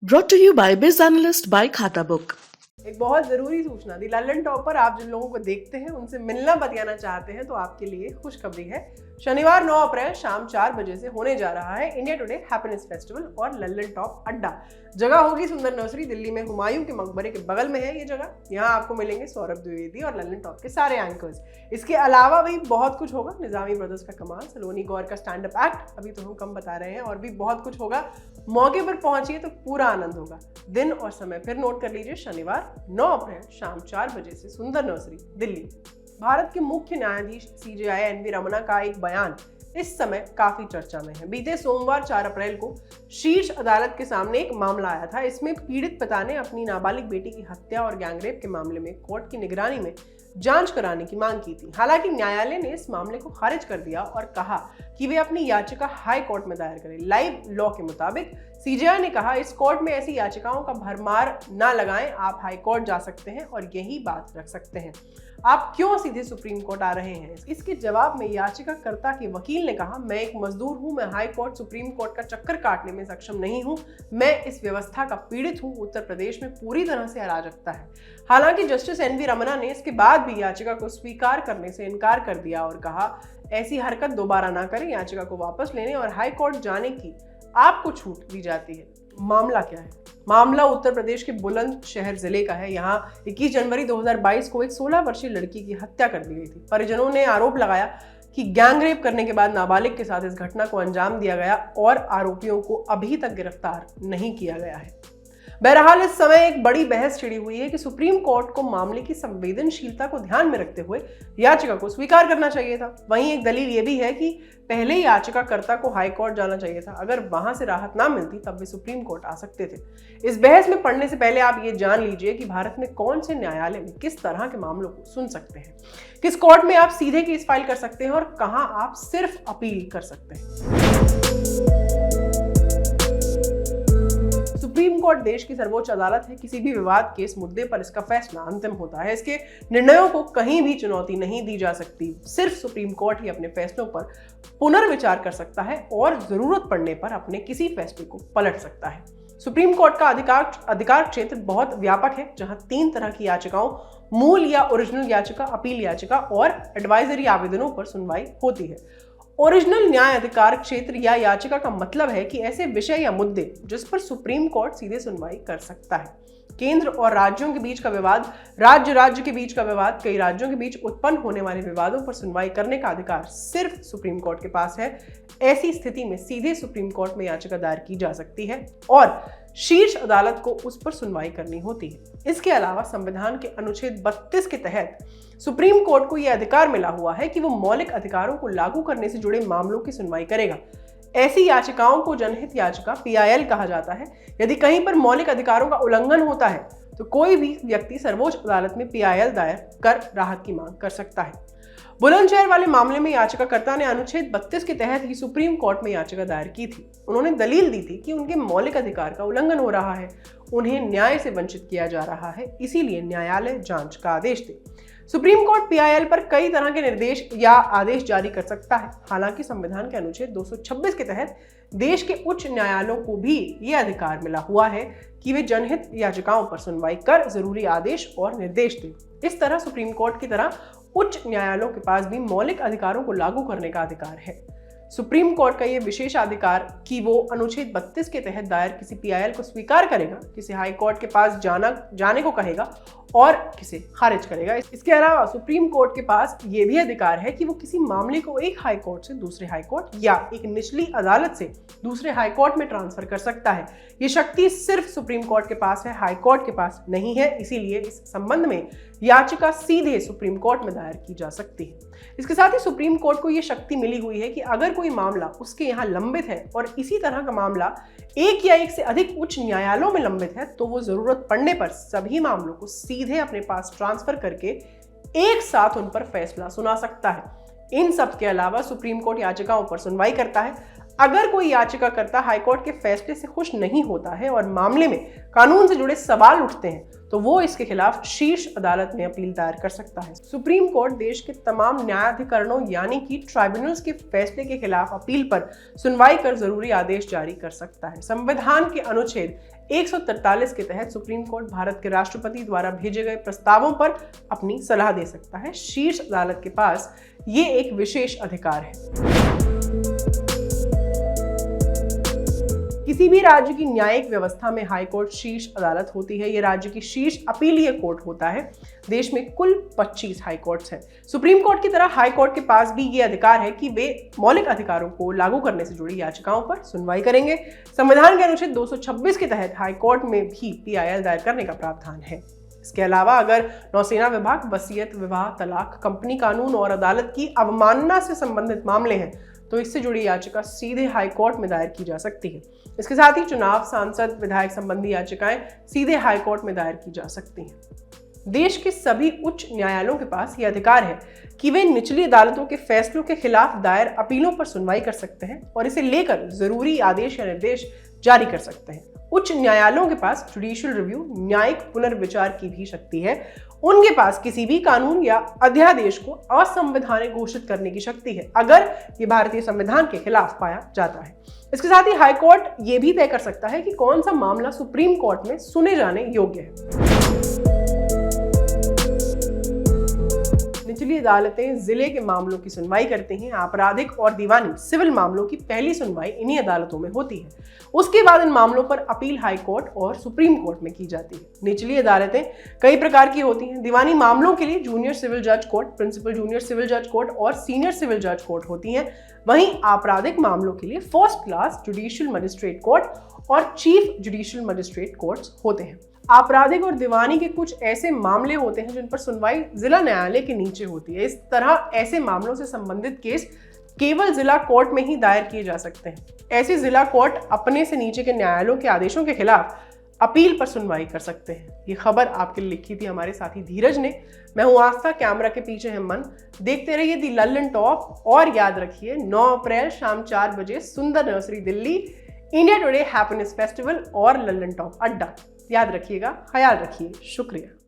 Brought to you by Biz Analyst by खाता book. एक बहुत जरूरी सूचना दी लल्लन टॉप पर आप जिन लोगों को देखते हैं उनसे मिलना बतियाना चाहते हैं तो आपके लिए खुशखबरी है। शनिवार 9 अप्रैल शाम 4 बजे से होने जा रहा है इंडिया टुडे हैप्पीनेस फेस्टिवल और लल्लन टॉप अड्डा। जगह होगी सुंदर नर्सरी, दिल्ली में हुमायूं के मकबरे के बगल में है ये जगह। यहाँ आपको मिलेंगे सौरभ द्विवेदी और लल्लन टॉप के सारे एंकर्स। इसके अलावा भी बहुत कुछ होगा। निजामी ब्रदर्स का कमाल, सलोनी गौर का स्टैंड अप एक्ट, अभी तो हम कम बता रहे हैं, और भी बहुत कुछ होगा। मौके पर पहुंचिए तो पूरा आनंद होगा। दिन और समय फिर नोट कर लीजिए, शनिवार 9 अप्रैल शाम 4 बजे से सुंदर नर्सरी, दिल्ली। भारत के मुख्य न्यायाधीश CJI NV रमन्ना का एक बयान इस समय काफी चर्चा में है। बीते सोमवार 4 अप्रैल को शीर्ष अदालत के सामने एक मामला आया था। इसमें पीड़ित पिता ने अपनी नाबालिग बेटी की हत्या और गैंगरेप के मामले में कोर्ट की निगरानी में जांच कराने की मांग की थी। हालांकि न्यायालय ने इस मामले को खारिज कर दिया और कहा कि वे अपनी याचिका हाई कोर्ट में दायर करें। लाइव लॉ के मुताबिक CJI ने कहा, इस कोर्ट में ऐसी याचिकाओं का भरमार ना लगाएं, आप हाई कोर्ट जा सकते हैं और यही बात रख सकते हैं। आप क्यों सीधे सुप्रीम कोर्ट आ रहे हैं? इसके जवाब में याचिकाकर्ता के वकील ने कहा, मैं एक मजदूर हूं, मैं हाई कोर्ट सुप्रीम कोर्ट का चक्कर काटने में सक्षम नहीं हूं, मैं इस व्यवस्था का पीड़ित हूं। उत्तर प्रदेश में पूरी तरह से अराजकता है। हालांकि जस्टिस NV रमन्ना ने इसके बाद भी याचिका को स्वीकार करने से इनकार कर दिया और कहा, ऐसी हरकत दोबारा ना करें, याचिका को वापस लेने और हाई कोर्ट जाने की आपको छूट दी जाती है। मामला क्या है? मामला उत्तर प्रदेश के बुलंदशहर जिले का है। यहाँ 21 जनवरी 2022 को एक 16 वर्षीय लड़की की हत्या कर दी गई थी। परिजनों ने आरोप लगाया कि गैंगरेप करने के बाद नाबालिग के साथ इस घटना को अंजाम दिया गया और आरोपियों को अभी तक गिरफ्तार नहीं किया गया है। बहरहाल इस समय एक बड़ी बहस छिड़ी हुई है कि सुप्रीम कोर्ट को मामले की संवेदनशीलता को ध्यान में रखते हुए याचिका को स्वीकार करना चाहिए था। वहीं एक दलील ये भी है कि पहले याचिकाकर्ता को हाई कोर्ट जाना चाहिए था। अगर वहां से राहत ना मिलती तब वे सुप्रीम कोर्ट आ सकते थे। इस बहस में पढ़ने से पहले आप ये जान लीजिए कि भारत में कौन से न्यायालय में किस तरह के मामलों को सुन सकते हैं, किस कोर्ट में आप सीधे केस फाइल कर सकते हैं और कहां आप सिर्फ अपील कर सकते हैं। सुप्रीम कोर्ट देश की सर्वोच्च अदालत है। किसी भी विवाद के इस मुद्दे पर इसका फैसला अंतिम होता है। इसके निर्णयों को कहीं भी चुनौती नहीं दी जा सकती। सिर्फ सुप्रीम कोर्ट ही अपने फैसलों पर पुनर्विचार कर सकता है और जरूरत पड़ने पर अपने किसी फैसले को पलट सकता है। सुप्रीम कोर्ट का अधिकार क्षेत्र बहुत व्यापक है, जहां 3 तरह की याचिकाओं, मूल या ओरिजिनल याचिका, अपील याचिका और एडवाइजरी आवेदनों पर सुनवाई होती है। ओरिजिनल न्याय अधिकार क्षेत्र या याचिका का मतलब है कि ऐसे विषय या मुद्दे जिस पर सुप्रीम कोर्ट सीधे सुनवाई कर सकता है। केंद्र और राज्यों के बीच का विवाद, राज्य के बीच का विवाद, कई राज्यों के बीच उत्पन्न होने वाले विवादों पर सुनवाई करने का अधिकार सिर्फ सुप्रीम कोर्ट के पास है। ऐसी स्थिति में सीधे सुप्रीम कोर्ट में याचिका दायर की जा सकती है और शीर्ष अदालत को उस पर सुनवाई करनी होती है। इसके अलावा संविधान के अनुच्छेद 32 के तहत सुप्रीम कोर्ट को यह अधिकार मिला हुआ है कि वो मौलिक अधिकारों को लागू करने से जुड़े मामलों की सुनवाई करेगा। ऐसी याचिकाओं को जनहित याचिका PIL कहा जाता है। यदि कहीं पर मौलिक अधिकारों का उल्लंघन होता है तो कोई भी व्यक्ति सर्वोच्च अदालत में PIL दायर कर राहत की मांग कर सकता है। बुलंदशहर वाले मामले में याचिकाकर्ता ने अनुच्छेद 32 के तहत ही सुप्रीम कोर्ट में याचिका दायर की थी। उन्होंने दलील दी थी कि उनके मौलिक अधिकार का उल्लंघन हो रहा है, उन्हें न्याय से वंचित किया जा रहा है, इसीलिए न्यायालय जांच का आदेश दे। सुप्रीम कोर्ट PIL पर कई तरह के निर्देश या आदेश जारी कर सकता है। हालांकि संविधान के अनुच्छेद 226 के तहत देश के उच्च न्यायालयों को भी यह अधिकार मिला हुआ है कि वे जनहित याचिकाओं पर सुनवाई कर जरूरी आदेश और निर्देश दें। इस तरह सुप्रीम कोर्ट की तरह उच्च न्यायालयों के पास भी मौलिक अधिकारों को लागू करने का अधिकार है। सुप्रीम कोर्ट का यह विशेष अधिकार कि वो अनुच्छेद 32 के तहत दायर किसी PIL को स्वीकार करेगा, किसी हाई कोर्ट के पास जाने को कहेगा और किसे खारिज करेगा। इसके अलावा सुप्रीम कोर्ट के पास ये भी अधिकार है कि वो किसी मामले को एक हाई कोर्ट से दूसरे हाई कोर्ट या एक निचली अदालत से दूसरे हाई कोर्ट में ट्रांसफर कर सकता है। ये शक्ति सिर्फ सुप्रीम कोर्ट के पास है, हाई कोर्ट के पास नहीं है। इसीलिए इस संबंध में याचिका सीधे सुप्रीम कोर्ट में दायर की जा सकती है। इसके साथ ही सुप्रीम कोर्ट को यह शक्ति मिली हुई है कि अगर कोई मामला उसके यहाँ लंबित है और इसी तरह का मामला एक या एक से अधिक उच्च न्यायालयों में लंबित है, तो वो जरूरत पड़ने पर सभी मामलों को सीधे अपने पास ट्रांसफर करके एक साथ उन पर फैसला सुना सकता है। इन सब के अलावा सुप्रीम कोर्ट याचिकाओं पर सुनवाई करता है। अगर कोई याचिकाकर्ता हाईकोर्ट के फैसले से खुश नहीं होता है और मामले में कानून से जुड़े सवाल उठते हैं तो वो इसके खिलाफ शीर्ष अदालत में अपील दायर कर सकता है। सुप्रीम कोर्ट देश के तमाम न्यायाधिकरणों यानी कि ट्राइब्यूनल्स के फैसले के खिलाफ अपील पर सुनवाई कर जरूरी आदेश जारी कर सकता है। संविधान के अनुच्छेद 143 के तहत सुप्रीम कोर्ट भारत के राष्ट्रपति द्वारा भेजे गए प्रस्तावों पर अपनी सलाह दे सकता है। शीर्ष अदालत के पास ये एक विशेष अधिकार है। किसी भी राज्य की न्यायिक व्यवस्था में हाई कोर्ट शीर्ष अदालत होती है। यह राज्य की शीर्ष अपीलीय कोर्ट होता है। देश में कुल 25 हाई कोर्ट्स हैं। सुप्रीम कोर्ट की तरह हाई कोर्ट के पास भी ये अधिकार है कि वे मौलिक अधिकारों को लागू करने से जुड़ी याचिकाओं पर सुनवाई करेंगे। संविधान के अनुच्छेद 226 के तहत हाई कोर्ट में भी PIL दायर करने का प्रावधान है। इसके अलावा अगर नौसेना विभाग, वसीयत, विवाह, तलाक, कंपनी कानून और अदालत की अवमानना से संबंधित मामले हैं तो इससे जुड़ी याचिका सीधे हाई कोर्ट में दायर की जा सकती है। इसके साथ ही चुनाव, सांसद, विधायक संबंधी याचिकाएं सीधे हाई कोर्ट में दायर की जा सकती हैं। देश के सभी उच्च न्यायालयों के पास यह अधिकार है कि वे निचली अदालतों के फैसलों के खिलाफ दायर अपीलों पर सुनवाई कर सकते हैं और इसे लेकर जरूरी आदेश या निर्देश जारी कर सकते हैं। उच्च न्यायालयों के पास जुडिशियल रिव्यू, न्यायिक पुनर्विचार की भी शक्ति है। उनके पास किसी भी कानून या अध्यादेश को असंवैधानिक घोषित करने की शक्ति है अगर ये भारतीय संविधान के खिलाफ पाया जाता है। इसके साथ ही हाई कोर्ट ये भी तय कर सकता है कि कौन सा मामला सुप्रीम कोर्ट में सुने जाने योग्य है। निचली अदालतें जिले के मामलों की सुनवाई करती हैं। आपराधिक और दीवानी सिविल मामलों की पहली सुनवाई इन्हीं अदालतों में होती है। उसके बाद इन मामलों पर अपील हाई कोर्ट और सुप्रीम कोर्ट में की जाती है। निचली अदालतें कई प्रकार की होती हैं। दीवानी मामलों के लिए जूनियर सिविल जज कोर्ट, प्रिंसिपल जूनियर सिविल जज कोर्ट और सीनियर सिविल जज कोर्ट होती हैं। वहीं आपराधिक मामलों के लिए first class judicial magistrate court और चीफ जुडिशियल मजिस्ट्रेट कोर्ट्स होते हैं। आपराधिक और दीवानी के कुछ ऐसे मामले होते हैं जिन पर सुनवाई जिला न्यायालय के नीचे होती है। इस तरह ऐसे मामलों से संबंधित केस केवल जिला कोर्ट में ही दायर किए जा सकते हैं। ऐसे जिला कोर्ट अपने से नीचे के न्यायालयों के आदेशों के खिलाफ अपील पर सुनवाई कर सकते हैं। ये खबर आपके लिए लिखी थी हमारे साथी धीरज ने। मैं हूं आस्था, कैमरा के पीछे है मन। देखते रहिए दी लल्लन टॉप और याद रखिए 9 अप्रैल शाम 4 बजे सुंदर nursery Delhi, India today happiness festival और लल्लन टॉप अड्डा। याद रखिएगा, ख्याल रखिए। शुक्रिया।